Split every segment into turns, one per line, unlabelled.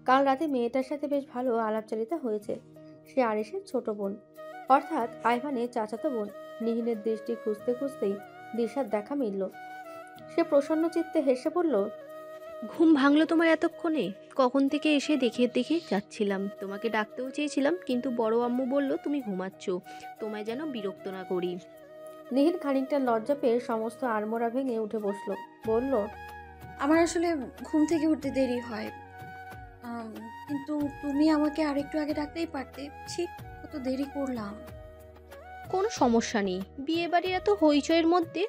কাল রাতে মেয়েটার সাথে বেশ ভালো আলাপচারিতা হয়েছে। সে আরিসের ছোট বোন, অর্থাৎ আইভানের চাচাতো বোন। নিহিনের দৃষ্টি খুঁজতে খুঁজতেই দিশার দেখা মিলল। সে প্রসন্ন চিত্তে হেসে বলল,
ঘুম ভাঙলো তোমার এতক্ষণে? কখন থেকে এসে দেখে দেখে যাচ্ছিলাম, তোমাকে ডাকতেও চেয়েছিলাম, কিন্তু বড় আম্মু বলল তুমি ঘুমাচ্ছ, তোমায় যেন বিরক্ত না করি।
নিহিন খানিকটা লজ্জা পেয়ে সমস্ত আড়মোড়া ভেঙে উঠে বসলো। বলল,
আমার আসলে ঘুম থেকে উঠতে দেরি হয়। আম, কিন্তু তুমি আমাকে আরেকটু আগে ডাকতেই পারতে। ঠিক কত দেরি করলাম।
কোনো সমস্যা নেই, বিয়ে বাড়ির এত হইচইয়ের মধ্যে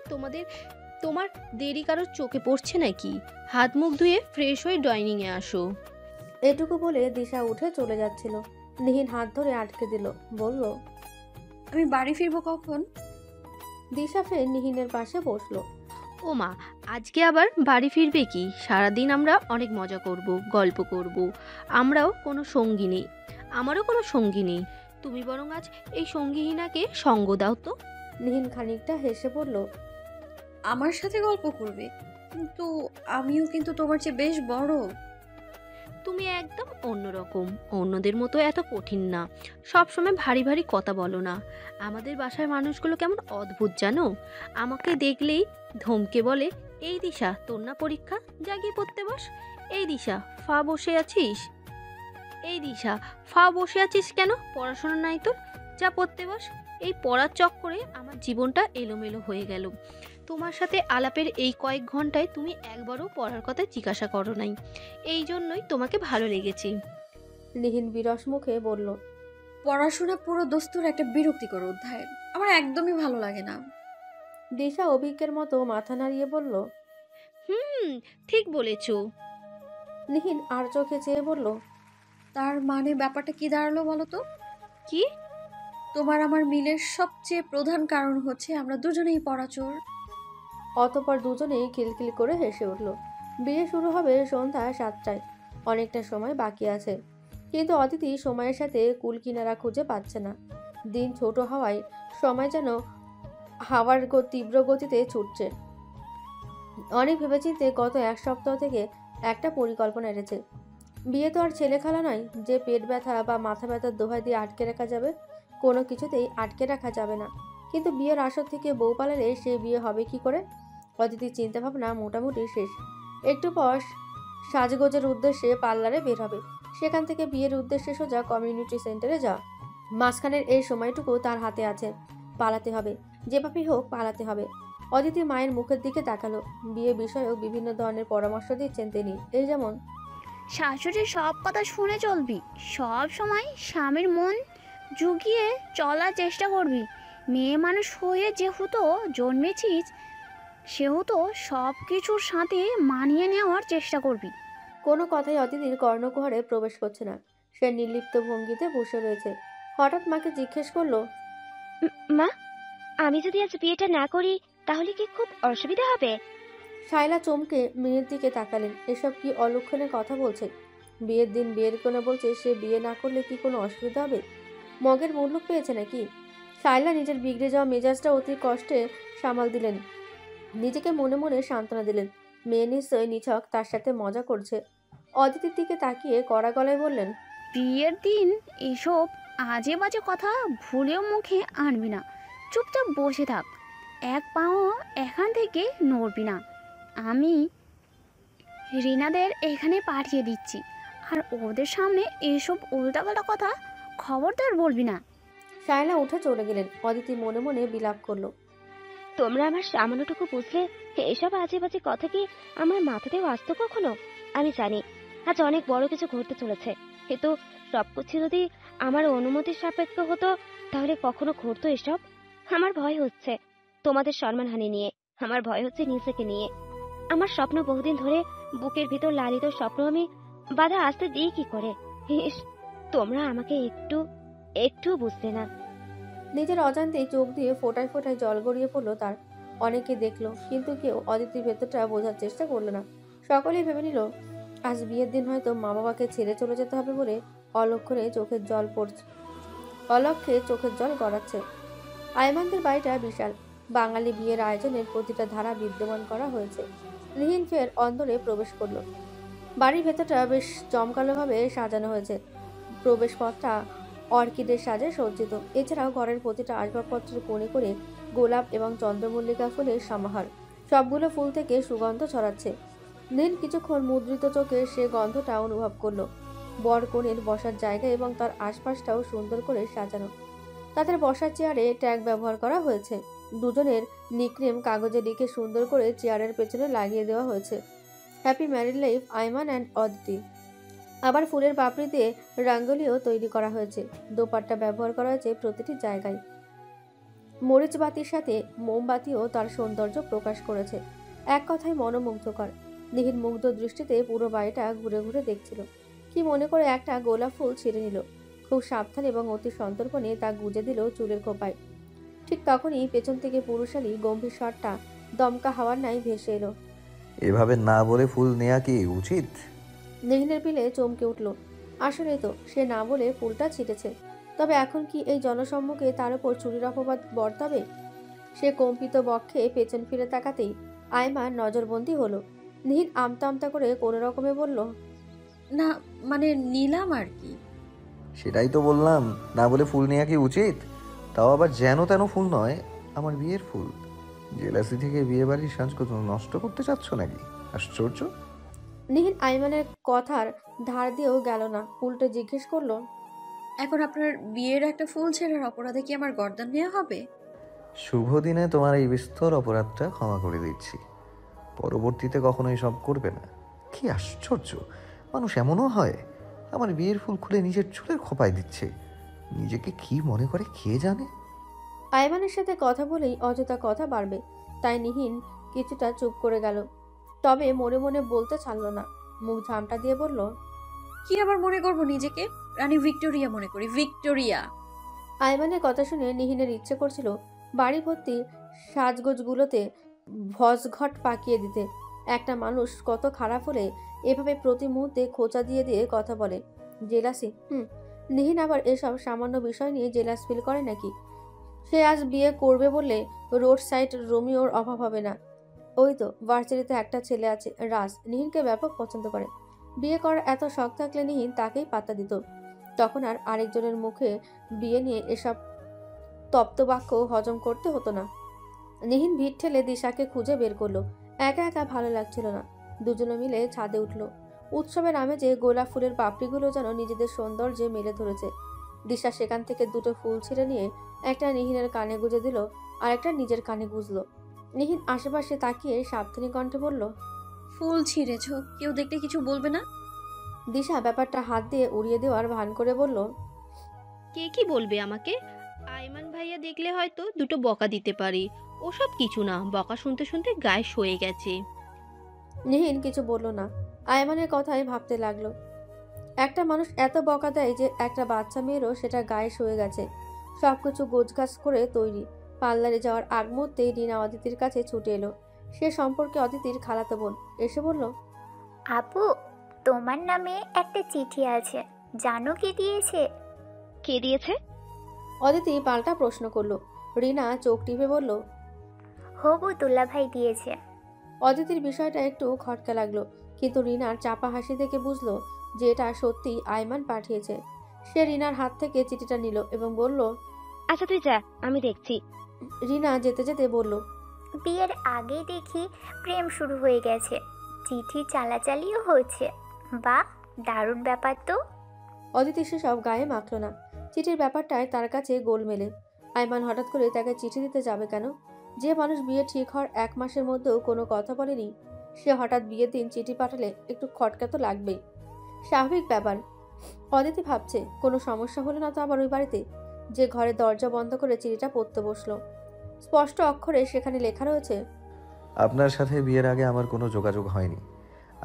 তোমার দেরি কারোর চোখে পড়ছে নাকি? হাত মুখ ধুয়ে ফ্রেশ হয়ে ডাইনিংয়ে আসো।
এটুকু বলে দিশা উঠে চলে যাচ্ছিল। নিহিন হাত ধরে আটকে দিল। বলল,
আমি বাড়ি ফিরবো কখন?
দিশা ফের নিহিনের পাশে বসলো।
ও মা, আজকে আবার বাড়ি ফিরবে কি? সারাদিন আমরা অনেক মজা করব, গল্প করব। আমরাও কোনো সঙ্গী নেই, আমারও কোনো সঙ্গী নেই। তুমি বরং আজ এই সঙ্গীহীনাকে সঙ্গ দাও তো।
নিহিন খানিকটা হেসে বলল,
আমার সাথে গল্প করবে? কিন্তু আমিও কিন্তু তোমার চেয়ে বেশ বড়।
তুমি একদম অন্যরকম, অন্যদের মতো এত কঠিন না, সবসময় ভারী ভারী কথা বলো না। আমাদের বাসার মানুষগুলো কেমন অদ্ভুত জানো? আমাকে দেখলেই ধমকে বলে, এই দিশা তোর না পরীক্ষা, জাগিয়ে পড়তে বস। এই দিশা ফা বসে আছিস, এই দিশা ফা বসে আছিস কেন? পড়াশোনা নাই তোর, যা পড়তে বস। এই পড়ার চক্করে আমার জীবনটা এলোমেলো হয়ে গেল। তোমার সাথে আলাপের এই কয়েক ঘন্টায় তুমি একবারও পড়ার কথা জিজ্ঞাসা করো নাই, এই জন্যই তোমাকে ভালো লেগেছে।
নিহিন বিরস মুখে বলল,
পড়াশোনা পুরো দস্তুর একটা বিরক্তিকর অধ্যায়। আমার একদমই ভালো লাগে না।
দিশা অভিজ্ঞের মতো মাথা নাড়িয়ে বলল।
হুম, ঠিক বলেছো।
নিহিন আর চোখে চেয়ে বলল,
তার মানে ব্যাপারটা কি দাঁড়ালো বলো তো?
কি?
তোমার আমার মিলের সবচেয়ে প্রধান কারণ হচ্ছে আমরা দুজনেই পড়াচোর।
অতঃপর দুজনেই খিলখিল করে হেসে উঠল। বিয়ে শুরু হবে সন্ধ্যা 7টায়। অনেকটা সময় বাকি আছে, কিন্তু অদিতি সময়ের সাথে কুল কিনারা খুঁজে পাচ্ছে না। দিন ছোট হওয়ায় সময় যেন হাওয়ার তীব্র গতিতে ছুটছে। অনেক ভেবেচিন্তে গত এক সপ্তাহ থেকে একটা পরিকল্পনা এনেছে। বিয়ে তো আর ছেলে খেলা নয় যে পেট ব্যথা বা মাথা ব্যথার দোহাই দিয়ে আটকে রাখা যাবে। কোনো কিছুতেই আটকে রাখা যাবে না। কিন্তু বিয়ের আসর থেকে বউ পালালে সে বিয়ে হবে কি করে? অদিতির চিন্তাভাবনা মোটামুটি শেষ। একটু পর সাজগোজের উদ্দেশ্যে পার্লারে বের হবে। সেখান থেকে বিয়ের উদ্দেশ্যে সোজা কমিউনিটি সেন্টারে যাওয়া। মাঝখানের এই সময়টুকু তার হাতে আছে। পালাতে হবে, যেভাবেই হোক পালাতে হবে। অদিতি মায়ের মুখের দিকে তাকালো। বিয়ে বিষয়ক বিভিন্ন ধরনের পরামর্শ দিচ্ছেন তিনি। এই যেমন,
শাশুড়ির সব কথা শুনে চলবি, সব সময় স্বামীর মন জুগিয়ে চলার চেষ্টা করবি। মেয়ে মানুষ হয়ে যেহেতু জন্মেছিস, সেহেতু সব কিছুর সাথে মানিয়ে নেওয়ার চেষ্টা করবি।
কোনো কথাই অদিতির কর্ণকুহরে প্রবেশ করছে না। সে নির্লিপ্ত ভঙ্গিতে বসে রয়েছে। হঠাৎ মাকে জিজ্ঞেস করলো,
মা, আমি যদি আজ বিয়েটা না করি তাহলে কি খুব অসুবিধা হবে?
শায়লা চমকে মেয়ের দিকে তাকালেন। এসব কি অলক্ষণের কথা বলছে? বিয়ের দিন বিয়ের কোণে বলছে সে বিয়ে না করলে কি কোনো অসুবিধা হবে? মগের মুল্লুক পেয়েছে নাকি? শায়লা নিজের বিগড়ে যাওয়া মেজাজটা অতি কষ্টে সামাল দিলেন। নিজেকে মনে মনে সান্ত্বনা দিলেন, মেয়ে নিশ্চয় নিছক তার সাথে মজা করছে। অদিতির দিকে তাকিয়ে কড়া গলায় বললেন,
বিয়ের দিন এসব আজে বাজে কথা ভুলেও মুখে আনবি না। চুপচাপ বসে থাক, এক পাও এখান থেকে নড়বি না। আমি রিনাদের এখানে পাঠিয়ে দিচ্ছি, আর ওদের সামনে এসব উল্টাপাল্টা কথা খবরদার বলবি না।
শায়লা উঠে চলে গেলেন। অদিতি মনে মনে বিলাপ করলো,
তোমরা আমার সামান্যটুকু বুঝলে এসব আজে বাজে কথা কি আমার মাথাতেও আসতো কখনো? আমি জানি আজ অনেক বড় কিছু ঘটতে চলেছে, কিন্তু সবকিছু যদি আমার অনুমতির সাপেক্ষ হতো তাহলে কখনো ঘটতো এসব? আমার ভয় হচ্ছে তোমাদের সম্মানহানি নিয়ে, আমার ভয় হচ্ছে নিজেকে নিয়ে। আমার স্বপ্ন বহুদিন ধরে বুকের ভিতর লালিত স্বপ্ন আমি বাধা আসতে দিই কি করে? ইস, তোমরা আমাকে একটু একটু বুঝতে না।
নিজের অজান্তেই চোখ দিয়ে ফোঁটায় ফোঁটায় জল গড়িয়ে পড়লো তার। অনেকে দেখলো, কিন্তু কেউ অদিতির ভেতরটা বোঝার চেষ্টা করলো না। সকলেই ভেবে নিল আজ বিয়ের দিন হয়তো মা বাবাকে ছেড়ে চলে যেতে হবে বলে অলক্ষণে চোখের জল পড়ছে, অলক্ষে চোখের জল গড়াচ্ছে। আইমানদের বাড়িটা বিশাল। বাঙালি বিয়ের আয়োজনের প্রতিটা ধারা বিদ্যমান করা হয়েছে। নিহিন ফের অন্দরে প্রবেশ করলো। বাড়ির ভেতরটা বেশ জমকালোভাবে সাজানো হয়েছে। প্রবেশপথটা অর্কিডের সাজে সজ্জিত। এছাড়াও ঘরের প্রতিটা আসবাবপত্রের কোণে করে গোলাপ এবং চন্দ্রমল্লিকা ফুলের সমাহার। সবগুলো ফুল থেকে সুগন্ধ ছড়াচ্ছে। নীল কিছুক্ষণ মুদ্রিত চোখে সে গন্ধটা অনুভব করলো। বর কনের বসার জায়গা এবং তার আশপাশটাও সুন্দর করে সাজানো। তাদের বসার চেয়ারে ট্যাগ ব্যবহার করা হয়েছে। দুজনের নিকনেম কাগজে লিখে সুন্দর করে চেয়ারের পেছনে লাগিয়ে দেওয়া হয়েছে। Happy married life Aiman and Aditi. আবার ফুলের পাপড়ি দিয়ে রাঙ্গোলিও তৈরি করা হয়েছে। দোপাট্টা ব্যবহার করা হয়েছে প্রতিটি জায়গায়। মরিচ বাতির সাথে মোমবাতিও তার সৌন্দর্য প্রকাশ করেছে। এক কথায় মনোমুগ্ধকর। নিহিন মুগ্ধ দৃষ্টিতে পুরো বাড়িটা ঘুরে ঘুরে দেখছিল। কি মনে করে একটা গোলাপ ফুল ছিঁড়ে নিল। খুব সাবধান এবং অতি সন্তর্পণে তা গুজে দিল চুলের খোপায়। ঠিক তখনই পেছন থেকে পুরুষালী গম্ভীর স্বরটা দমকা হাওয়ার ন্যায় ভেসে এলো।
এভাবে না বলে ফুল নেওয়া কি উচিত?
নিহিনের পিলে চমকে উঠল। আসলেই তো, সে না বলে ফুলটা ছিটেছে। তবে এখন কি এই জনসম্মুখে তার উপর চুরির অপবাদ বর্তাবে? সে কম্পিত বক্ষে পেছন ফিরে তাকাতেই আয়মান নজরবন্দি হলো। নিহিন আমতা আমতা করে কোনো রকমে বলল,
না মানে নিলাম আর কি।
সেটাই তো বললাম, না বলে ফুল নেওয়া কি উচিত? তাও আবার যেন তেন ফুল নয়, আমার বিয়ের ফুল। জেলাসি থেকে বিয়ে বাড়ির সাজগোজ নষ্ট করতে চাচ্ছ নাকি? আশ্চর্য।
নিহিন আইমানের কথার ধার দিয়েও গেল না, উল্টে জিজ্ঞেস করলো,
এখন আপনার বিয়ের একটা ফুল ছেঁড়ার অপরাধে কি আমার গর্দান নেওয়া হবে?
শুভ দিনে তোমার এই বিস্তর অপরাধটা ক্ষমা করে দিচ্ছি। পরবর্তীতে কখনো এসব করবে না। কি আশ্চর্য, মানুষ এমনও হয়? আমার বিয়ের ফুল খুলে নিজের চুলের খোপায় দিচ্ছে। নিজেকে কি মনে করে কে জানে।
আইমানের সাথে কথা বলেই অযথা কথা বাড়বে, তাই নিহিন কিছুটা চুপ করে গেল। তবে মনে মনে বলতে ছাড়ল না। মুখ ঝামটা দিয়ে বলল,
কি আবার মনে করব নিজেকে? রানী ভিক্টোরিয়া মনে করি, ভিক্টোরিয়া।
আইমানের কথা শুনে নিহিনের ইচ্ছে করছিল বাড়ি ভর্তি সাজগোজগুলোতে ভজঘট পাকিয়ে দিতে। একটা মানুষ কত খারাপ হলে এভাবে প্রতি মুহূর্তে খোঁচা দিয়ে দিয়ে কথা বলে। জেলাসি? নিহিন আবার এসব সামান্য বিষয় নিয়ে জেলাস ফিল করে নাকি? সে আজ বিয়ে করবে বললে রোড সাইড রোমিওর অভাব হবে না। ওই তো ভার্সিটিতে একটা ছেলে আছে, রাজ, নিহিনকে ব্যাপক পছন্দ করে। বিয়ে করার এত শখ থাকলে নিহিন তাকেই পাত্তা দিত। তখন আর আরেকজনের মুখে বিয়ে নিয়ে এসব তপ্ত বাক্য হজম করতে হতো না। নিহিন ভিড় ঠেলে দিশাকে খুঁজে বের করলো। একা একা ভালো লাগছিল না। দুজনে মিলে ছাদে উঠল। উৎসবের আমেজে গোলাপ ফুলের পাপড়িগুলো যেন নিজেদের সৌন্দর্যে মেলে ধরেছে। দিশা সেখান থেকে দুটো ফুল ছিঁড়ে নিয়ে একটা নিহিনের কানে গুঁজে দিল, আর একটা নিজের কানে গুঁজলো। নিহিন আশেপাশে তাকিয়ে সাবধানী কণ্ঠে বলল,
ফুল ছিঁড়েছ, কেউ দেখলে কিছু বলবে না?
দিশা ব্যাপারটা হাত দিয়ে উড়িয়ে দেওয়ার ভান করে বলল,
কে কি বলবে আমাকে? আইমান ভাইয়া দেখলে হয়তো দুটো বকা দিতে পারি। ওসব কিছু না, বকা শুনতে শুনতে গায়ে সয়ে গেছে।
নিহিন কিছু বলল না। আয়মানের কথাই ভাবতে লাগলো। একটা মানুষ এত বকা দেয় যে একটা বাচ্চা মেয়েরও সেটা গায়ে সয়ে গেছে। সবকিছু গোছগাছ করে তৈরি। পার্লারে যাওয়ার আগ মুহূর্তেই রিনা অদিতির কাছে ছুটে এলো। সে সম্পর্কে অদিতির খালাতো বোন। এসে বলল,
আপু, তোমার নামে একটা চিঠি আছে, জানো কে দিয়েছে?
কে দিয়েছে?
অদিতি পাল্টা প্রশ্ন করলো। রিনা চোখ টিপে বলল,
হবু দুলা ভাই দিয়েছে।
অদিতির বিষয়টা একটু খটকা লাগলো, কিন্তু রিনার চাপা হাসি দেখে বুঝলো যে এটা সত্যি আইমান পাঠিয়েছে। সে রিনার হাত থেকে চিঠিটা নিল এবং বলল,
আচ্ছা তুই যা, আমি দেখছি।
রিনা যেতে যেতে বলল,
বিয়ের আগেই দেখি প্রেম শুরু হয়ে গেছে, চিঠি চালাচালিও হচ্ছে। বাহ, দারুণ ব্যাপার তো।
অদিতি সেসব গায়ে মাখল না। চিঠির ব্যাপারটায় তার কাছে গোলমেলে। আইমান হঠাৎ করে তাকে চিঠি দিতে যাবে কেন? যে মানুষ বিয়ে ঠিক হওয়ার 1 মাসের মধ্যেও কোনো কথা বলেনি, সে হঠাৎ বিয়ের দিন চিঠি পাঠালে একটু খটকা তো লাগবেই। স্বাভাবিক ব্যাপার। অদিতি ভাবছে কোনো সমস্যা হলো না তো আবার ওই বাড়িতে। যে ঘরে দরজা বন্ধ করে চিঠিটা পড়তে বসলো। স্পষ্ট অক্ষরে সেখানে লেখা রয়েছে,
আপনার সাথে বিয়ের আগে আমার কোনো যোগাযোগ হয়নি।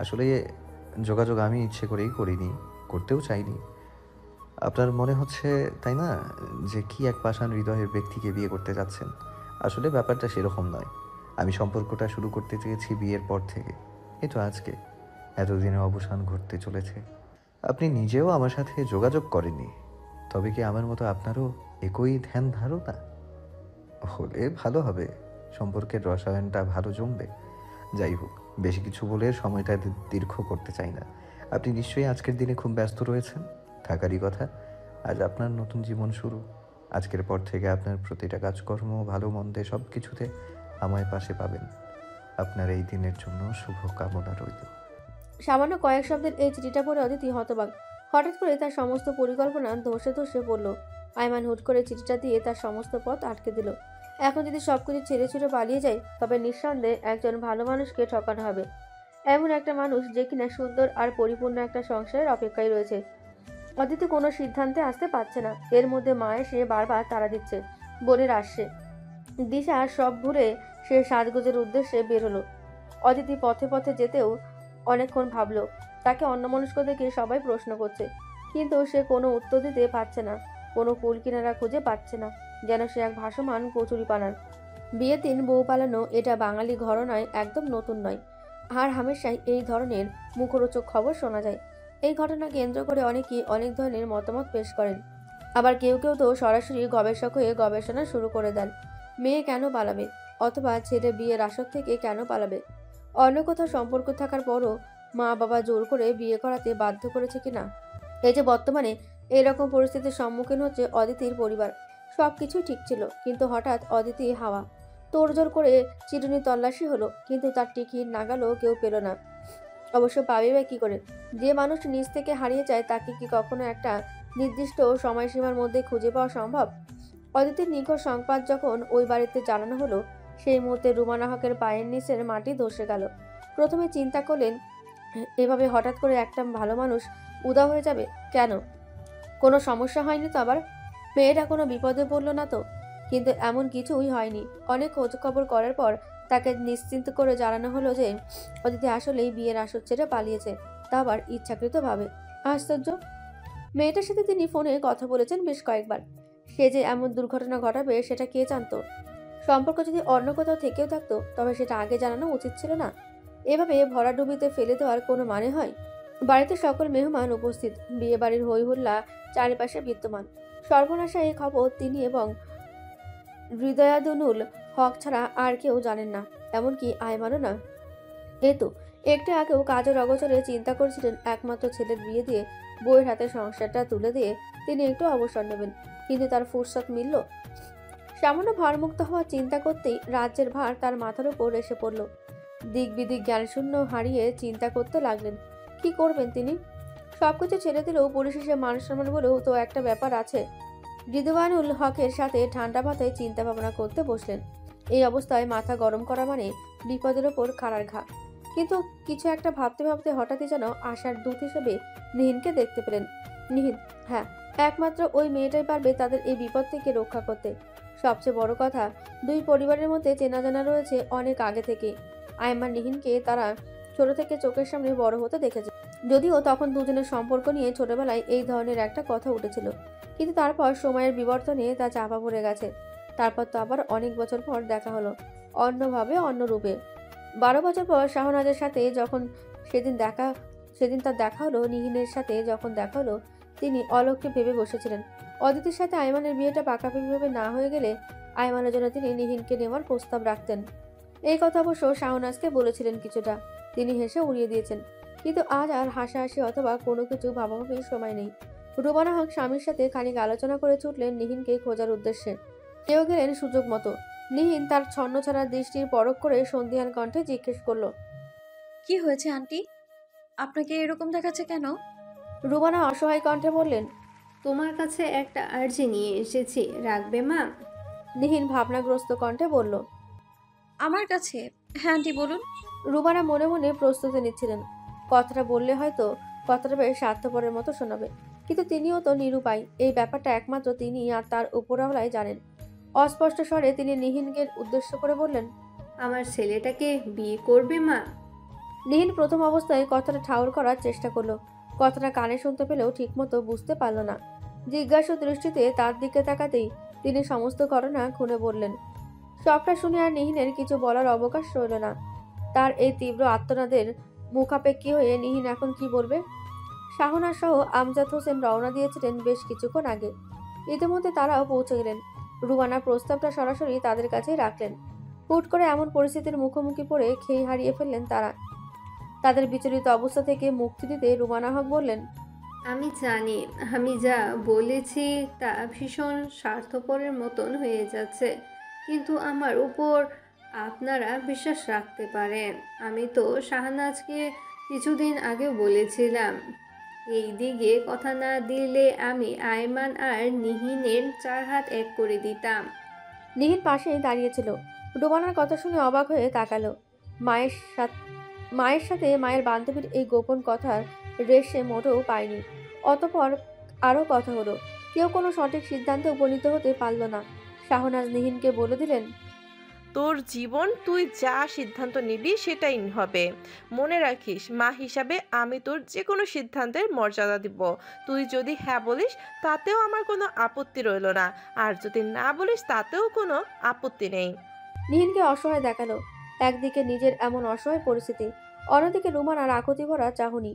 আসলে যোগাযোগ আমি ইচ্ছে করেই করিনি, করতেও চাইনি। আপনার মনে হচ্ছে তাই না যে কি এক পাষাণ হৃদয়ের ব্যক্তিকে বিয়ে করতে যাচ্ছেন। আসলে ব্যাপারটা সেরকম নয়। আমি সম্পর্কটা শুরু করতে চেয়েছি বিয়ের পর থেকে। এই তো আজকে এতদিনে অবসান ঘটতে চলেছে। আপনি নিজেও আমার সাথে যোগাযোগ করেননি, তবে কি আমার মতো আপনারও একই ধ্যান ধারণা? হলে ভালো হবে, সম্পর্কের রসায়নটা ভালো জমবে। যাই হোক, বেশি কিছু বলে সময়টা দীর্ঘ করতে চাই না। আপনি নিশ্চয়ই আজকের দিনে খুব ব্যস্ত রয়েছেন। থাকারই কথা। আজ আপনার নতুন জীবন শুরু। আজকের পর থেকে আপনার প্রতিটা কাজকর্ম, ভালো মন্দে সব কিছুতে আমায় পাশে পাবেন। আপনার এই দিনের জন্য শুভ কামনা রইল।
সামান্য কয়েক শব্দের এই চিঠিটা পড়ে অদিতি হতবাক। হঠাৎ করে তার সমস্ত পরিকল্পনা ধসে ধসে পড়ল। আয়মান হুট করে চিঠিটা দিয়ে তার সমস্ত পথ আটকে দিল। এখন যদি সবকিছু ছেড়ে ছুড়ে পালিয়ে যায়, তবে নিঃসন্দেহে একজন ভালো মানুষকে ঠকানো হবে। এমন একটা মানুষ যে কিনা সুন্দর আর পরিপূর্ণ একটা সংসারের অপেক্ষায় রয়েছে। অদিতি কোনো সিদ্ধান্তে আসতে পারছে না। এর মধ্যে মা এসে বারবার তাড়া দিচ্ছে, বোনের আসছে। দিশা সব ভুলে সে সাজগোজের উদ্দেশ্যে বেরোলো। অদিতি পথে পথে যেতেও অনেকক্ষণ ভাবলো। তাকে অন্যমনস্ক দেখে সবাই প্রশ্ন করছে, কিন্তু সে কোনো উত্তর দিতে পারছে না, কোনো কুল কিনারা খুঁজে পাচ্ছে না, যেন সে এক ভাসমান কচুরিপানার। বিয়ের দিন বউ পালানো এটা বাঙালি ঘরনায় একদম নতুন নয়, আর হামেশাই এই ধরনের মুখরোচক খবর শোনা যায়। এই ঘটনা কেন্দ্র করে অনেকেই অনেক ধরনের মতামত পেশ করেন। আবার কেউ কেউ তো সরাসরি গবেষক হয়ে গবেষণা শুরু করে দেন। মেয়ে কেন পালাবে, অথবা ছেলে বিয়ের আসর থেকে কেন পালাবে? অন্য কোথাও সম্পর্ক থাকার পরও মা বাবা জোর করে বিয়ে করাতে বাধ্য করেছে কিনা? এই যে বর্তমানে এরকম পরিস্থিতির সম্মুখীন হচ্ছে অদিতির পরিবার। সবকিছুই ঠিক ছিল, কিন্তু হঠাৎ অদিতি হাওয়া। তোড়জোড় করে চিরুনি তল্লাশি হলো, কিন্তু তার টিকিট নাগালও কেউ পেল না। অবশ্য পাবে বা কি করে? যে মানুষ নিজ থেকে হারিয়ে যায়, তাকে কি কখনো একটা নির্দিষ্ট সময়সীমার মধ্যে খুঁজে পাওয়া সম্ভব? অদিতির নিখোঁজ সংবাদ যখন ওই বাড়িতে জানানো হলো, সেই মুহূর্তে রুমানা হকের পায়ের নিচের মাটি ধসে গেল। প্রথমে চিন্তা করলেন, এভাবে হঠাৎ করে একটা ভালো মানুষ উধাও হয়ে যাবে কেন? কোনো সমস্যা হয়নি তো আবার? মেয়েটা কোনো বিপদে পড়ল না তো? কিন্তু এমন কিছুই হয়নি। অনেক খোঁজ খবর করার পর তাকে নিশ্চিন্ত করে জানানো হলো যে অদিতি আসলেই বিয়ের আসর ছেড়ে পালিয়েছে, তা আবার ইচ্ছাকৃতভাবে। আশ্চর্য! মেয়েটার সাথে তিনি ফোনে কথা বলেছেন বেশ কয়েকবার। সে যে এমন দুর্ঘটনা ঘটাবে সেটা কে জানতো? সম্পর্ক যদি অন্য কোথাও থেকেও থাকতো, তবে সেটা আগে জানানো উচিত ছিল না। এভাবে ভরাডুবিতে ফেলে দেওয়ার কোনো মানে হয়? বাড়িতে সকল মেহমান উপস্থিত। বিয়ে বাড়ির হই হুল্লা চারিপাশে বিদ্যমান। সর্বনাশা এই খবর তিনি এবং হৃদয়াদুনুল হক ছাড়া আর কেউ জানেন না, এমনকি আয়মানও না। তো একটু আগেও কাজের অগোচরে চিন্তা করছিলেন একমাত্র ছেলের বিয়ে দিয়ে বউয়ের হাতে সংসারটা তুলে দিয়ে তিনি একটু অবসর নেবেন, কিন্তু তার ফুরসত মিলল? সামান্য ভারমুক্ত হওয়ার চিন্তা করতেই রাজ্যের ভার তার মাথার উপর এসে পড়ল। দিক বিদিক জ্ঞানশূন্য হারিয়ে চিন্তা করতে লাগলেন, কি করবেন তিনি? সবকিছু ছেড়ে দিলেও পরিশেষে মান সম্মান বলেও তো একটা ব্যাপার আছে। হৃদয়ানুল হকের সাথে ঠান্ডা মাথায় চিন্তা ভাবনা করতে বসলেন। এই অবস্থায় মাথা গরম করা মানে বিপদের ওপর খাড়ার ঘা। কিন্তু কিছু একটা ভাবতে ভাবতে হঠাৎই যেন আশার দূত হিসেবে নিহিনকে দেখতে পেলেন। নিহিন, হ্যাঁ, একমাত্র ওই মেয়েটাই পারবে তাদের এই বিপদ থেকে রক্ষা করতে। সবচেয়ে বড় কথা, দুই পরিবারের মধ্যে চেনা জানা রয়েছে অনেক আগে থেকে। আয়মান নিহিনকে তারা ছোট থেকে চোখের সামনে বড় হতে দেখেছে। যদিও তখন দুজনের সম্পর্ক নিয়ে ছোটবেলায় এই ধরনের একটা কথা উঠেছিল, কিন্তু তারপর সময়ের বিবর্তনে তা চাপা পড়ে গেছে। তারপর তো আবার অনেক বছর পর দেখা হলো, অন্যভাবে, অন্য রূপে। 12 বছর পর শাহনাজের সাথে যখন সেদিন তার দেখা হলো, নিহিনের সাথে যখন দেখা হলো, তিনি অলক্ষ্যে ভেবে বসেছিলেন অদিতির সাথে আয়মানের বিয়েটা পাকাপাকিভাবে না হয়ে গেলে আয়মানের জন্য তিনি নিহিনকে নেওয়ার প্রস্তাব রাখতেন। এই কথা অবশ্য শাহনাজকে বলেছিলেন কিছুটা, তিনি হেসে উড়িয়ে দিয়েছেন। কিন্তু আজ আর হাসাহাসি অথবা কোনো কিছু ভাবাভাবির সময় নেই। রুমানা হক স্বামীর সাথে খানিক আলোচনা করে ছুটলেন নিহিনকে খোঁজার উদ্দেশ্যে। কেউ গেলেন সুযোগ মতো। নিহিন তার ছন্নছাড়া দৃষ্টির পরখ করে সন্ধিহান কণ্ঠে জিজ্ঞেস করলো,
কি হয়েছে আন্টি? আপনাকে এরকম দেখাচ্ছে কেন?
রুমানা অসহায় কণ্ঠে বললেন,
তোমার কাছে একটা আর্জি নিয়ে এসেছি, রাখবে মা?
নিহিন ভাবনাগ্রস্ত কণ্ঠে বলল,
আমার কাছে? হ্যাঁ আন্টি, বলুন।
রুমানা মনে মনে প্রস্তুতি নিচ্ছিলেন। কথাটা বললে হয়তো কথাটা বেশ স্বার্থপরের মতো শোনাবে, কিন্তু তিনিও তো নিরুপায়। এই ব্যাপারটা একমাত্র তিনি আর তার উপরওয়ালাই জানেন। অস্পষ্ট স্বরে তিনি নিহিনকে উদ্দেশ্য করে বললেন,
আমার ছেলেটাকে বিয়ে করবে মা?
নিহিন প্রথম অবস্থায় কথাটা ঠাউর করার চেষ্টা করলো। কথাটা কানে শুনতে পেলেও ঠিকমতো বুঝতে পারল না। জিজ্ঞাসু দৃষ্টিতে তার দিকে তাকাতেই তিনি সমস্ত ঘটনা খুলে বললেন। সবটা শুনে আর নিহিনের কিছু বলার অবকাশ রইল না। তার এই তীব্র আত্মনাদের মুখাপেক্ষী হয়ে নিহিন এখন কি বলবে? শাহনাজ সহ আমজাদ হোসেন রওনা দিয়েছিলেন বেশ কিছুক্ষণ আগে। ইতিমধ্যে তারাও পৌঁছে গেলেন। রুমানার প্রস্তাবটা সরাসরি তাদের কাছেই রাখলেন। হুট করে এমন পরিস্থিতির মুখোমুখি পড়ে খেই হারিয়ে ফেললেন তারা। তাদের বিচলিত অবস্থা থেকে মুক্তি দিতে রুমানা হক বললেন,
আমি জানি আমি যা বলেছি তা ভীষণ স্বার্থপরের মতন হয়ে যাচ্ছে, কিন্তু আমার উপর আপনারা বিশ্বাস রাখতে পারেন। আমি তো শাহনাজকে কিছুদিন আগেও বলেছিলাম এই দিকে কথা না দিলে আমি আয়মান আর নিহিনের 4 হাত এক করে দিতাম।
নিহিন পাশেই দাঁড়িয়েছিল। রুমানার কথা শুনে অবাক হয়ে তাকালো। মায়ের সাথে মায়ের বান্ধবীর এই গোপন কথার রেশ সে মোটেও পায়নি। অতঃপর আরও কথা হলো। কেউ কোনো সঠিক সিদ্ধান্তে উপনীত হতে পারল না। শাহনাজ নিহিনকে বলে দিলেন,
তোর জীবন, তুই যা সিদ্ধান্ত নিবি সেটাই হবে। মনে রাখিস, মা হিসাবে আমি তোর যে কোনো সিদ্ধান্তের মর্যাদা দিব। তুই যদি হ্যাঁ বলিস তাতেও আমার কোনো আপত্তি রইল না, আর যদি না বলিস তাতেও কোনো আপত্তি নেই।
নিহিনকে অসহায় দেখালো। একদিকে নিজের এমন অসহায় পরিস্থিতি, অন্যদিকে রুমানার আকুতি ভরা চাহনি।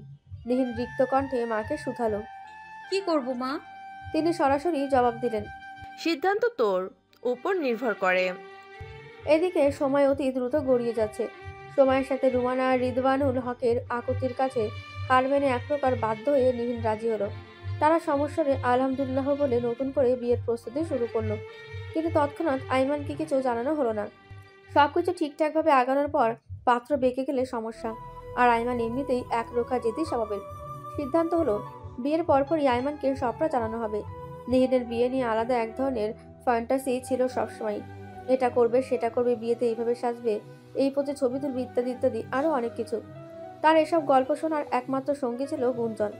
নিহিন রিক্ত কণ্ঠে মাকে শুধালো।
কি করব মা?
তিনি সরাসরি জবাব দিলেন,
সিদ্ধান্ত তোর উপর নির্ভর করে।
এদিকে সময় অতি দ্রুত গড়িয়ে যাচ্ছে। সময়ের সাথে রুমানা আর রিদওয়ানুল হকের আকুতির কাছে হার মেনে এক প্রকার বাধ্য হয়ে নিহিন রাজি হলো। তারা সমস্যারে আলহামদুলিল্লাহ বলে নতুন করে বিয়ের প্রস্তুতি শুরু করলো। কিন্তু তৎক্ষণাৎ আইমানকে কিছু জানানো হলো না। সবকিছু ঠিকঠাকভাবে আগানোর পর পাত্র বেঁকে গেলে সমস্যা, আর আইমান এমনিতেই একরোখা যেতেই স্বভাবের। সিদ্ধান্ত হলো বিয়ের পরপরই আইমানকে সবটা জানানো হবে। নিহিনের বিয়ে নিয়ে আলাদা এক ধরনের ফ্যান্টাসি ছিল সবসময়। এটা করবে, সেটা করবে, বিয়েতে এইভাবে সাজবে, এই পথে ছবি তুলবে, ইত্যাদি ইত্যাদি আরও অনেক কিছু। তার এসব গল্প শোনার একমাত্র সঙ্গী ছিল গুঞ্জন।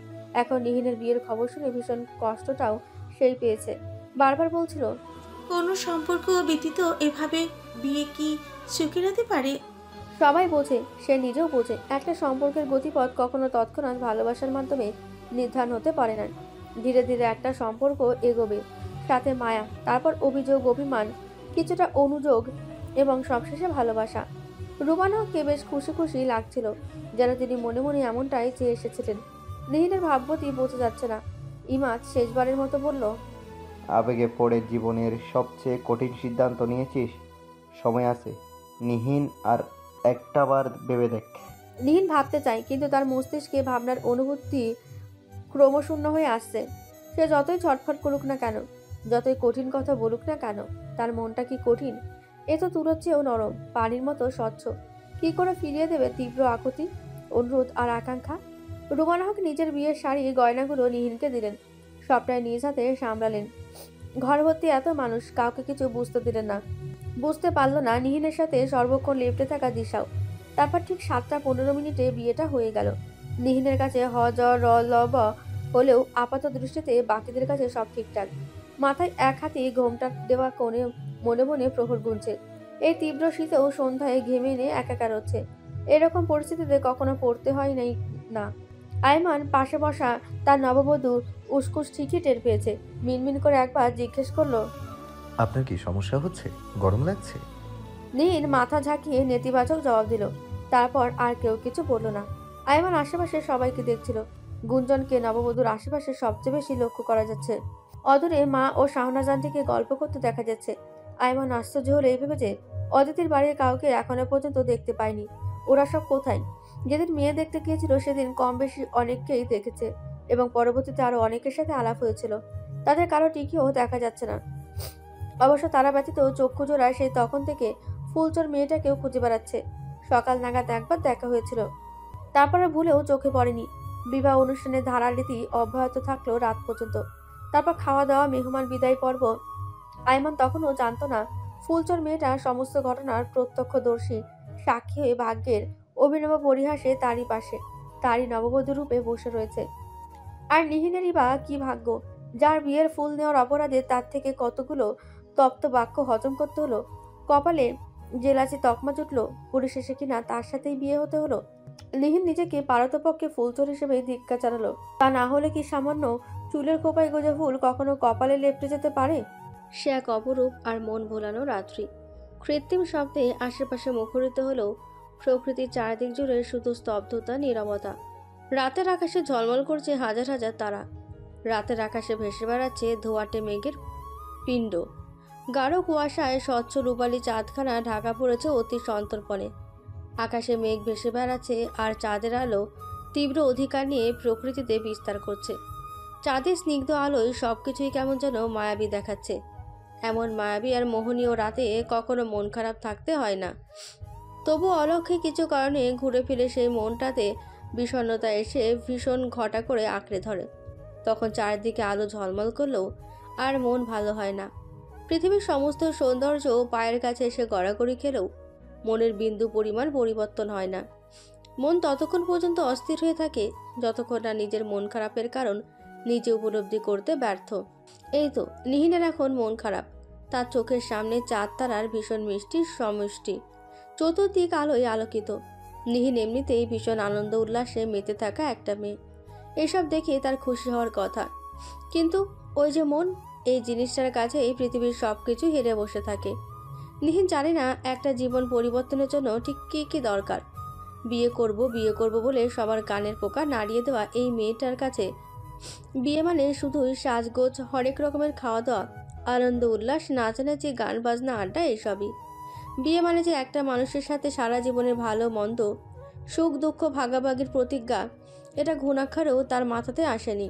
এখন নিহিনের বিয়ের খবর শুনে ভীষণ কষ্টটাও সেই পেয়েছে। বারবার বলছিল,
কোনো সম্পর্ক ব্যতীত এভাবে বিয়ে কি সুখের হতে পারে?
সবাই বোঝে, সে নিজেও বোঝে, একটা সম্পর্কের গতিপথ কখনো তৎক্ষণাৎ ভালোবাসার মাধ্যমে নির্ধারণ হতে পারে না। ধীরে ধীরে একটা সম্পর্ক এগোবে, সাথে মায়া, তারপর অভিযোগ, অভিমান, কিছুটা অনুযোগ এবং সবশেষে ভালোবাসা। রুমানাকে বেশ খুশি খুশি লাগছিল, যেন তিনি মনে মনে এমনটাই চেয়ে এসেছিলেন। নিহিনের ভাবগতি বোঝা যাচ্ছে না। ইমাদ শেষবারের মতো বলল,
আবেগে পড়ে জীবনের সবচেয়ে কঠিন সিদ্ধান্ত নিয়েছিস, সময় আছে, নিহিন, আর একটাবার ভেবে দেখ।
নিহিন ভাবতে চায়, কিন্তু তার মস্তিষ্কে ভাবনার অনুভূতি ক্রমশূন্য হয়ে আসছে। সে যতই ছটফট করুক না কেন, যতই কঠিন কথা বলুক না কেন, তার মনটা কি কঠিন? এ তো তুলোর চেয়েও নরম, পানির মতো স্বচ্ছ। কি করে ফিরিয়ে দেবে তীব্র আকুতি, অনুরোধ আর আকাঙ্ক্ষা? রুমানা হক নিজের বিয়ের শাড়ি গয়নাগুলো নিহিনকে দিলেন। সবটাই নিজ হাতে সামলালেন। ঘর ভর্তি এত মানুষ, কাউকে কিছু বুঝতে দিলেন না। বুঝতে পারল না নিহিনের সাথে সর্বক্ষণ লেপ্টে থাকা দিশাও। তারপর ঠিক 7টা 15 মিনিটে বিয়েটা হয়ে গেল। নিহিনের কাছে হ জ র ল ব হলেও আপাত দৃষ্টিতে বাকিদের কাছে সব ঠিকঠাক। মাথায় এক হাতে ঘোমটা দেওয়া কোণে মনে মনে প্রহর গুনছে। এই তীব্র শীতেও সন্ধ্যায় ঘেমে এনে একাকার হচ্ছে। এরকম পরিস্থিতিতে কখনো পড়তে হয় নাই না। আয়মান পাশে বসা তার নববধূর উসকুস ঠিকই টের পেয়েছে। মিনমিন করে একবার জিজ্ঞেস করলো,
আপনার কি সমস্যা হচ্ছে? গরম লাগছে?
নীল মাথা ঝাঁকিয়ে নেতিবাচক জবাব দিল। তারপর আর কেউ কিছু বলল না। আয়মান আশেপাশে সবাইকে দেখছিল। গুঞ্জনকে নববধূর আশেপাশে সবচেয়ে বেশি লক্ষ্য করা যাচ্ছে। অদূরে মা ও শাহনাজানটিকে গল্প করতে দেখা যাচ্ছে। আয়মান আশ্চর্য হলে এই ভেবে যে অদিতির বাড়ির কাউকে এখনো পর্যন্ত দেখতে পায়নি। ওরা সব কোথায়? যেদিন মেয়ে দেখতে গিয়েছিল সেদিন কম বেশি অনেককেই দেখেছে, এবং পরবর্তীতে আরো অনেকের সাথে আলাপ হয়েছিল। তাদের কারো টিকিও দেখা যাচ্ছে না। অবশ্য তারা ব্যতীত চক্ষু জোড়ায় সেই তখন থেকে ফুলচোর মেয়েটাকেও খুঁজে বেড়াচ্ছে। সকাল নাগাদ একবার দেখা হয়েছিল, তারপরে ভুলেও চোখে পড়েনি। বিবাহ অনুষ্ঠানের ধারার রীতি অব্যাহত থাকলো রাত পর্যন্ত। তারপর খাওয়া দাওয়া, মেহমান বিদায় পর্ব। আয়মান তখনও জানতো না ফুলচোর মেয়েটা সমস্ত ঘটনার প্রত্যক্ষদর্শী, সাক্ষী হয়ে ভাগ্যের অভিনব পরিহাসে তারই পাশে, তারই নববধূ রূপে বসে রয়েছে। আর নিহিনেরই বা কি ভাগ্য, যার বিয়ের ফুল নেওয়ার অপরাধে তার থেকে কতগুলো তপ্ত বাক্য হজম করতে হলো। কপালে জেলাচি তকমা জুটলো, পরিশেষে কিনা তার সাথেই বিয়ে হতে হলো। নিহিন নিজেকে পারতপক্ষে ফুলচোর হিসেবে ধিক্কার জানালো। তা না হলে কি সামান্য চুলের কোপায় গোজা ফুল কখনো কপালে লেপ্টে যেতে পারে?
সে এক অপরূপ আর মন ভোলানো রাত্রি। কৃত্রিম শব্দে আশেপাশে মুখরিত হলেও প্রকৃতির চারদিক জুড়ে শুধু স্তব্ধতা, নীরবতা। রাতের আকাশে ঝলমল করছে হাজার হাজার তারা। রাতের আকাশে ভেসে বেড়াচ্ছে ধোঁয়াটে মেঘের পিণ্ড।
গাঢ় কুয়াশায় স্বচ্ছ রূপালী চাঁদখানা ঢাকা পড়েছে অতি সন্তর্পণে। আকাশে মেঘ ভেসে বেড়াচ্ছে আর চাঁদের আলো তীব্র অধিকার নিয়ে প্রকৃতিতে বিস্তার করছে। চাঁদের স্নিগ্ধ আলোয় সবকিছুই কেমন যেন মায়াবী দেখাচ্ছে। এমন মায়াবী আর মোহনীয় রাতে কখনো মন খারাপ থাকতে হয় না। তবু অলক্ষে কিছু কারণে ঘুরে ফিরে সেই মনটাতে বিষণ্ণতা এসে ভীষণ ঘটা করে আঁকড়ে ধরে। তখন চারিদিকে আলো ঝলমল করলেও আর মন ভালো হয় না। পৃথিবীর সমস্ত সৌন্দর্য পায়ের কাছে এসে গড়াগড়ি খেলেও মনের বিন্দু পরিমাণ পরিবর্তন হয় না। মন ততক্ষণ পর্যন্ত অস্থির হয়ে থাকে যতক্ষণ না নিজের মন খারাপের কারণ নিজে উপলব্ধি করতে ব্যর্থ। এই তো নিহিনের এখন মন খারাপ। তার চোখের সামনে চাঁদ তারার ভীষণ মিষ্টি সমষ্টি, চতুর্দিক আলোয় আলোকিত। নিহিন এমনিতেই ভীষণ আনন্দ উল্লাসে মেতে থাকা একটা মেয়ে, এসব দেখে তার খুশি হওয়ার কথা। কিন্তু ওই যে মন, এই জিনিসটার কাছে এই পৃথিবীর সবকিছু হেরে বসে থাকে। নিহিন জানে না একটা জীবন পরিবর্তনের জন্য ঠিক কী কী দরকার। বিয়ে করব বলে সবার কানের পোকা নাড়িয়ে দেওয়া এই মেয়েটার কাছে বিয়ে মানে শুধুই সাজগোজ, হরেক রকমের খাওয়া দাওয়া, আনন্দ উল্লাস, নাচানাচি, গান বাজনা, আড্ডা, এসবই। বিয়ে মানে যে একটা মানুষের সাথে সারা জীবনের ভালো মন্দ, সুখ দুঃখ ভাগাভাগির প্রতিজ্ঞা, এটা ঘুণাক্ষরেও তার মাথাতে আসেনি।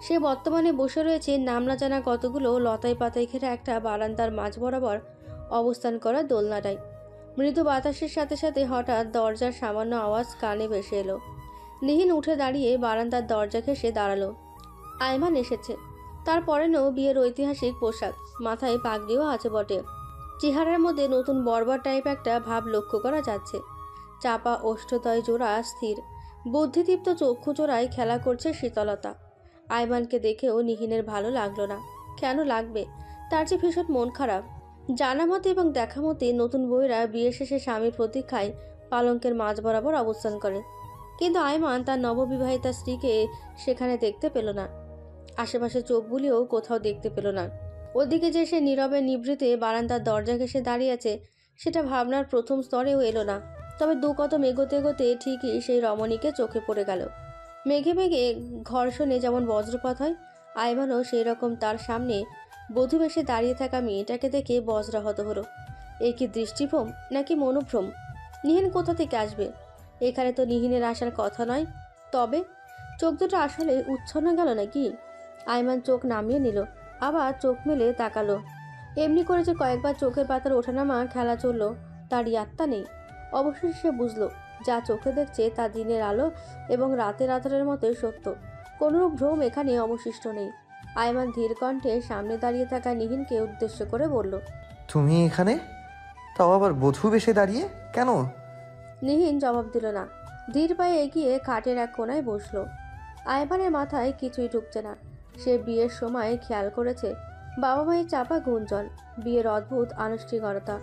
সে বর্তমানে বসে রয়েছে নাম না জানা কতগুলো লতায় পাতায় ঘেরা একটা বারান্দার মাঝ বরাবর অবস্থান করা দোলনাটায়। মৃদু বাতাসের সাথে সাথে হঠাৎ দরজার সামান্য আওয়াজ কানে ভেসে এলো। নিহিন উঠে দাঁড়িয়ে বারান্দার দরজা ঘেঁষে দাঁড়ালো। আয়মান এসেছে। তার পরেনও বিয়ের ঐতিহাসিক পোশাক, মাথায় পাগড়িও আছে বটে। চেহারার মধ্যে নতুন বর্বর টাইপ একটা ভাব লক্ষ্য করা যাচ্ছে। চাপা ওষ্ঠদয় জোড়া স্থির, বুদ্ধিদীপ্ত চক্ষু জোড়ায় খেলা করছে শীতলতা। আয়মানকে দেখেও নিহিনের ভালো লাগলো না। কেন লাগবে? তার যে ভীষণ মন খারাপ। জানা মতে এবং দেখা মতে নতুন বউয়েরা বিয়ে শেষে স্বামীর প্রতীক্ষায় পালঙ্কের মাঝ বরাবর অবস্থান করে, কিন্তু আয়মান তার নববিবাহিতা স্ত্রীকে সেখানে দেখতে পেল না। আশেপাশে চোখ বুলিয়েও কোথাও দেখতে পেল না। ওদিকে যে সে নীরবে নিভৃতে বারান্দার দরজা ঘেঁষে দাঁড়িয়ে আছে, সেটা ভাবনার প্রথম স্তরেও এলো না। তবে দু কদম এগোতে এগোতে ঠিকই সেই রমণীকে চোখে পড়ে গেল। মেঘে মেঘে ঘর্ষণে যেমন বজ্রপাত হয়, আয়মানও সেই রকম তার সামনে বধূবেশে দাঁড়িয়ে থাকা মেয়েটাকে দেখে বজ্রাহত হলো। এ কি দৃষ্টিভ্রম নাকি মনোভ্রম? নিহিন কোথা থেকে আসবে? এখানে তো নিহিনের আসার কথা নয়। তবে চোখ দুটো আসলে উচ্ছন্ন গেল নাকি? আয়মান চোখ নামিয়ে নিল, আবার চোখ মেলে তাকালো। এমনি করে যে কয়েকবার চোখের পাতার ওঠানামা খেলা চলল তার ইয়াত্তা নেই। অবশেষে সে বুঝলো, যা চোখে দেখছে তা দিনের আলো এবং রাতের আধারের মতোই সত্য। কোনরূপ ভ্রম এখানে অবশিষ্ট নেই। আয়মান ধীর কণ্ঠে সামনে দাঁড়িয়ে থাকা নিহিনকে উদ্দেশ্য করে বলল,
তুমি এখানে? তাও আবার বধূ বেশে দাঁড়িয়ে কেন?
নিহিন জবাব দিল না। ধীর পায়ে এগিয়ে খাটের এক কোনায় বসলো। আয়মানের মাথায় কিছুই ঢুকছে না। সে বিয়ের সময় খেয়াল করেছে বাবা মায়ের চাপা গুঞ্জন, বিয়ের অদ্ভুত আনুষ্ঠানিকতা,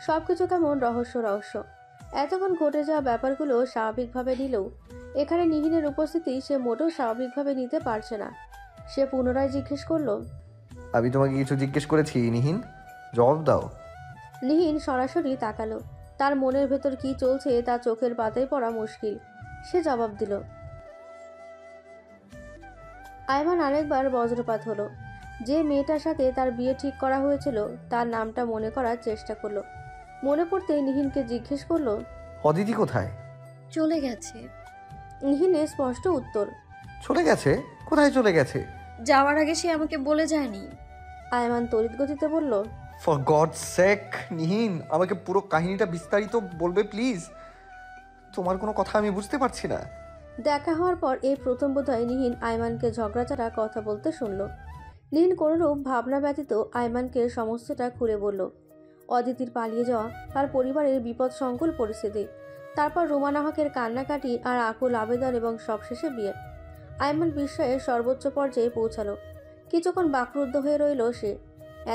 সবকিছু কেমন রহস্য রহস্য। এতক্ষণ ঘটে যাওয়া ব্যাপারগুলো স্বাভাবিকভাবে নিলেও এখানে নিহিনের উপস্থিতি সে মোটেও স্বাভাবিকভাবে নিতে পারছে না। সে পুনরায় জিজ্ঞেস করলো,
আমি তোমাকে কিছু জিজ্ঞেস করেছি নিহিন? জবাব দাও।
নিহিন সরাসরি তাকালো। তার মনের ভেতর কি চলছে তা চোখের পাতায় পড়া মুশকিল। সে জবাব দিল। আয়মান আরেকবার বজ্রপাত হলো। যে মেয়েটার সাথে তার বিয়ে ঠিক করা হয়েছিল তার নামটা মনে করার চেষ্টা করলো। মনে পড়তে নিহিনকে জিজ্ঞেস করলো,
অদিতি কোথায়?
চলে গেছে।
নিহিনের স্পষ্ট উত্তর,
চলে গেছে? কোথায় চলে গেছে?
যাওয়ার আগে সে আমাকে বলে যায়নি।
আয়মান তড়িৎ গতিতে বলল,
ফর গড সেক নিহিন, আমাকে পুরো কাহিনীটা বিস্তারিত বলবে প্লিজ। তোমার কোনো কথা আমি বুঝতে পারছি না।
দেখা হওয়ার পর এই প্রথম বোধহয় নিহিন আয়মানকে ঝগড়াঝাড়া কথা বলতে শুনল। নিহিন কোনোরূপ ভাবনা ব্যতীত আয়মানকে সমস্তটা খুলে বলল। অদিতির পালিয়ে যাওয়া, তার পরিবারের বিপদ সংকুল পরিস্থিতি, তারপর রুমানা হকের কান্নাকাটি আর আকুল আবেদন এবং সবশেষে বিয়ে। আয়মান বিস্ময়ের সর্বোচ্চ পর্যায়ে পৌঁছালো। কিছুক্ষণ বাকরুদ্ধ হয়ে রইল সে।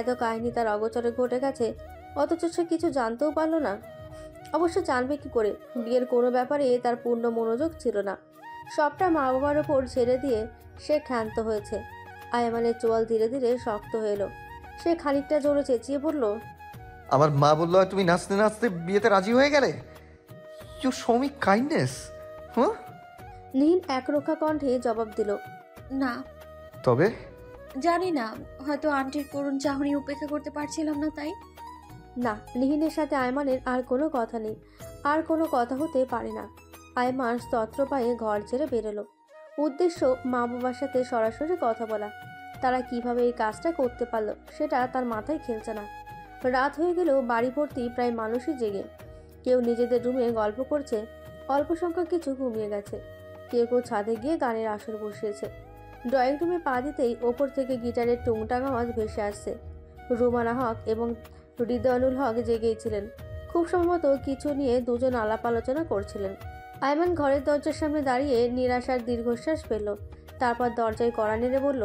এত কাহিনী তার অগোচরে ঘটে গেছে, অথচ সে কিছু জানতেও পারল না। অবশ্য জানবে কি করে? বিয়ের কোনো ব্যাপারে তার পূর্ণ মনোযোগ ছিল না। সবটা মা বাবার ওপর ছেড়ে দিয়ে সে ক্ষান্ত হয়েছে। আয়মানের চোয়াল ধীরে ধীরে শক্ত হয়ে এলো। সে খানিকটা জোরে চেঁচিয়ে বলল,
আমার মা বললো তুমি নাচতে নাচতে বিয়েতে রাজি হয়ে গেলে? You show me kindness. হ্যাঁ?
নিহিন একরোখা কণ্ঠে জবাব দিল,
না।
তবে
জানি না, হয়তো আন্টির করুণ চাহনি উপেক্ষা করতে পারছিলাম না তাই।
না, নিহিনের সাথে আয়মানের আর কোনো কথা নেই, আর কোনো কথা হতে পারে না। আয়মান স্তত্র পায়ে ঘর ছেড়ে বেরোলো। উদ্দেশ্য মা বাবার সাথে সরাসরি কথা বলা। তারা কিভাবে এই কাজটা করতে পারলো সেটা তার মাথায় খেলছে না। রাত হয়ে গেলেও বাড়ি ভর্তি প্রায় মানুষই জেগে। কেউ নিজেদের রুমে গল্প করছে, অল্প সংখ্যক কিছু ঘুমিয়ে গেছে, কেউ কেউ ছাদে গিয়ে গানের আসর বসিয়েছে। ড্রয়িং রুমে পা দিতেই ওপর থেকে গিটারের টুংটাং আওয়াজ ভেসে আসছে। রুমানা হক এবং হৃদয়ানুল হক জেগেই ছিলেন। খুব সম্ভবত কিছু নিয়ে দুজন আলাপ আলোচনা করছিলেন। আয়মান ঘরের দরজার সামনে দাঁড়িয়ে নিরাশার দীর্ঘশ্বাস ফেলল। তারপর দরজায় কড়া নেড়ে বলল,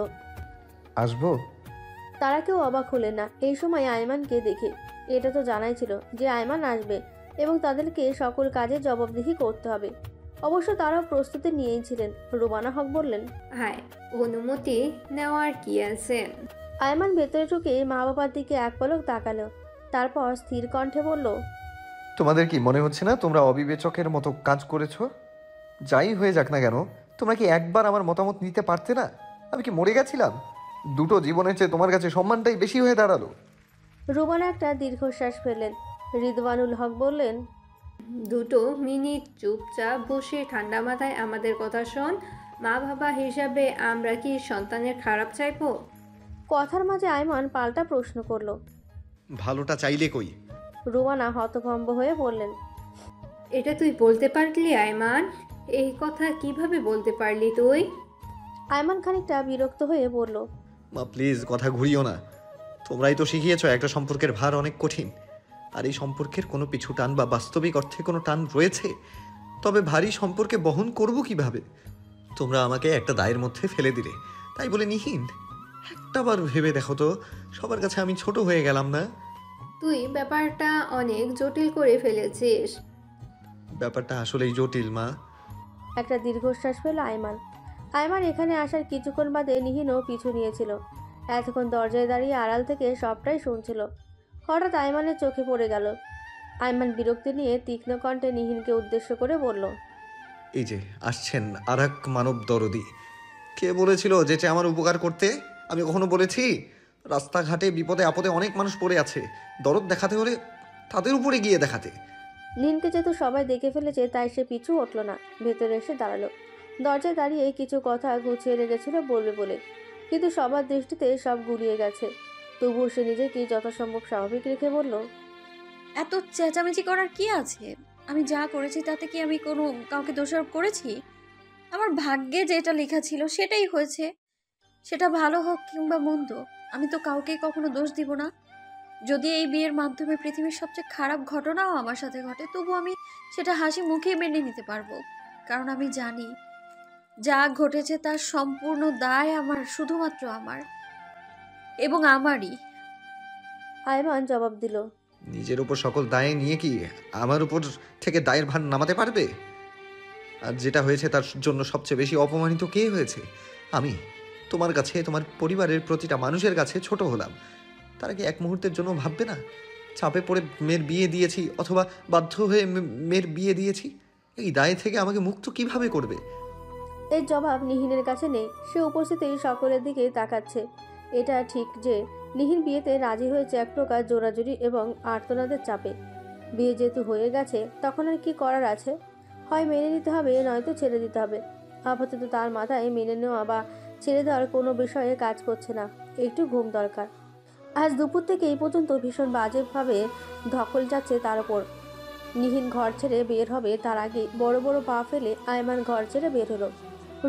আসবো?
তারা কেউ অবাক হলেন না এই সময় আয়মানকে দেখে। এটা তো জানাই ছিল যে আয়মান আসবে এবং তাদেরকে সকল কাজে জবাবদিহি করতে হবে। অবশ্য তারাও প্রস্তুতি নিয়েই ছিলেন। রুমানা হক বললেন,
হায়, অনুমতি নেওয়ার কি আছে?
আয়মান ভেতরে ঢুকে মা বাবার দিকে এক পলক তাকালো, তারপর স্থির কণ্ঠে বলল,
তোমাদের কি মনে হচ্ছে না তোমরা অবিবেচকের মতো কাজ করেছো? যাই হয়ে যাক না কেন, তোমরা কি একবার আমার মতামত নিতে পারতে না? আমি কি মরে গেছিলাম? দুটো জীবনের চেয়ে তোমার কাছে সম্মানটাই বেশি হয়ে দাঁড়ালো।
রুমানা একটা দীর্ঘশ্বাস ফেললেন। রিদওয়ানুল হক বললেন,
2 মিনিট চুপচাপ বসে ঠান্ডা মাথায় আমাদের কথা শোন। মা বাবা হিসাবে আমরা কি সন্তানের খারাপ চাইবো?
কথার মাঝে আয়মান পাল্টা প্রশ্ন করলো।
ভালোটা চাইলে কই?
রুমানা হতভম্ব হয়ে বললেন,
এটা তুই বলতে পারলি আয়মান? এই কথা কিভাবে বলতে পারলি তুই?
আয়মান খানিকটা বিরক্ত হয়ে বলল,
মা প্লিজ কথা ঘুরিও না। তোমরাই তো শিখিয়েছো একটা সম্পর্কের ভার অনেক কঠিন। আর এই সম্পর্কের কোনো পিছু টান বা বাস্তবিক অর্থে কোনো টান রয়েছে, তবে ভারী সম্পর্কে বহন করব কিভাবে? তোমরা আমাকে একটা দায়ের মধ্যে ফেলে দিলে, তাই বলে নিহীন? একটাবার ভেবে দেখো তো, সবার কাছে আমি ছোট হয়ে গেলাম না?
তুই ব্যাপারটা অনেক জটিল করে ফেলেছিস।
ব্যাপারটা আসলেই জটিল মা।
একটা দীর্ঘশ্বাস ফেল আয়মান। আয়মান এখানে আসার কিছুক্ষণ বাদে নিহিনও পিছু নিয়েছিল। এতক্ষণ দরজায় দাঁড়িয়ে আড়াল থেকে সবটাই শুনছিল। হঠাৎ আয়মানের চোখে পড়ে গেল। আয়মান বিরক্তি নিয়ে তীক্ষ্ণ কণ্ঠে নিহিনকে উদ্দেশ্য করে বলল,
এই যে আসছেন আর এক মানব দরদি। কে বলেছিল যেটা আমার উপকার করতে? আমি কখনো বলেছি? রাস্তাঘাটে বিপদে আপদে অনেক মানুষ পড়ে আছে, দরদ দেখাতে হলে তাদের উপরে গিয়ে দেখাতে।
নিহিনকে যেহেতু সবাই দেখে ফেলেছে তাই সে পিছু উঠল না, ভেতরে এসে দাঁড়ালো। দরজায় দাঁড়িয়ে কিছু কথা গুছিয়ে রেখেছিল বলবে বলে, কিন্তু সবার দৃষ্টিতে সব গুলিয়ে গেছে। তবুও সে নিজেকে যথাসম্ভব স্বাভাবিক রেখে বলল,
এত চেঁচামেচি করার কি আছে? আমি যা করেছি তাতে কি আমি কোনো কাউকে দোষারোপ করেছি? আমার ভাগ্যে যেটা লেখা ছিল সেটাই হয়েছে। সেটা ভালো হোক কিংবা মন্দ, আমি তো কাউকে কখনো দোষ দিব না। যদি এই বিয়ের মাধ্যমে পৃথিবীর সবচেয়ে খারাপ ঘটনাও আমার সাথে ঘটে, তবু আমি সেটা হাসি মুখে মেনে নিতে পারবো। কারণ আমি জানি যা ঘটেছে তার সম্পূর্ণ দায় আমার, শুধুমাত্র আমার এবং আমারই।
আয়মান জবাব দিল,
নিজের উপর সকল দায় নিয়ে কি আমার উপর থেকে দায়ের ভার নামাতে পারবে? আর যেটা হয়েছে তার জন্য সবচেয়ে বেশি অপমানিত কে হয়েছে? আমি। তোমার কাছে, তোমার পরিবারের প্রতিটা মানুষের কাছে ছোট হলাম। তারা কি এক মুহূর্তের জন্য ভাববে না চাপে পড়ে মেয়ের বিয়ে দিয়েছি, অথবা বাধ্য হয়ে মেয়ের বিয়ে দিয়েছি? এই দায় থেকে আমাকে মুক্ত কিভাবে করবে?
এর জবাব নিহিনের কাছে নেই। সে উপস্থিতেই সকলের দিকে তাকাচ্ছে। এটা ঠিক যে নিহিন বিয়েতে রাজি হয়েছে এক প্রকার জোরাজুরি এবং আর্তনাদের চাপে। বিয়ে যেহেতু হয়ে গেছে তখন আর কি করার আছে? হয় মেনে নিতে হবে, নয়তো ছেড়ে দিতে হবে। আপাতত তার মাথায় মেনে নেওয়া বা ছেড়ে দেওয়ার কোনো বিষয়ে কাজ করছে না। একটু ঘুম দরকার। আজ দুপুর থেকে এই পর্যন্ত ভীষণ বাজেভাবে ধকল যাচ্ছে তার ওপর। নিহিন ঘর ছেড়ে বের হবে তার আগে বড় বড় পা ফেলে আয়মান ঘর ছেড়ে বের হলো।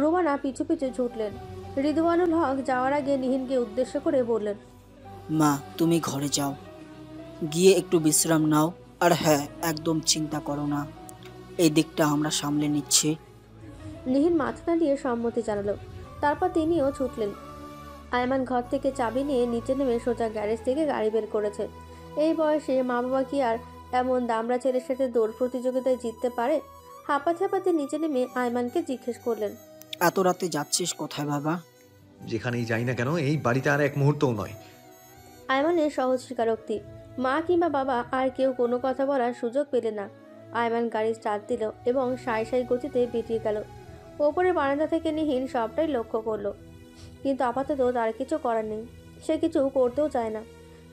রুমানা পিছু পিছু ছুটলেন। রিদওয়ানুল হক যাওয়ার আগে নিহিনকে উদ্দেশ্য করে বললেন,
মা তুমি ঘরে যাও, গিয়ে একটু বিশ্রাম নাও। আর হ্যাঁ, একদম চিন্তা করো না, এই দিকটা আমরা সামলে নিচ্ছি।
নিহিন মাথা নাড়িয়ে সম্মতি জানালো। তারপর তিনিও ছুটলেন। আয়মান ঘর থেকে চাবি নিয়ে নিচে নেমে সোজা গ্যারেজ থেকে গাড়ি বের করেছে। এই বয়সে মা বাবা কি আর এমন দামড়া ছেলের সাথে দৌড় প্রতিযোগিতায় জিততে পারে? হাঁপাতে হাঁপাতে নিচে নেমে আয়মানকে জিজ্ঞেস করলেন,
এত রাতে যাচ্ছিস কোথায় বাবা?
যেখানেই যাই না কেন এই বাড়িতে আর এক মুহূর্তও নয়।
আয়মানের সহজ স্বীকারোক্তি। মা কিংবা বাবা আর কেউ কোনো কথা বলার সুযোগ পেলে না। আয়মান গাড়ি স্টার্ট দিল এবং সাই সাই গতিতে বেরিয়ে গেল। ওপরে বারান্দা থেকে নিহিন সবটাই লক্ষ্য করলো। কিন্তু আপাতত তার কিছু করার নেই, সে কিছু করতেও চায় না।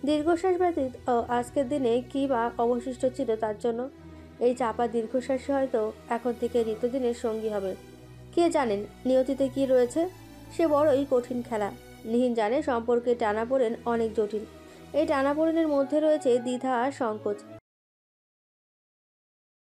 দীর্ঘশ্বাস ব্যতীত আজকের দিনে কী বা অবশিষ্ট ছিল তার জন্য? এই চাপা দীর্ঘশ্বাসই হয়তো এখন থেকে ঋতুদিনের সঙ্গী হবে। কে জানেন নিয়তিতে কি রয়েছে? সে বড়ই কঠিন খেলা। নিহিন জানে সম্পর্কে টানাপোড়েন অনেক জটিল। এই টানাপোড়েনের মধ্যে রয়েছে দ্বিধা আর সংকোচ।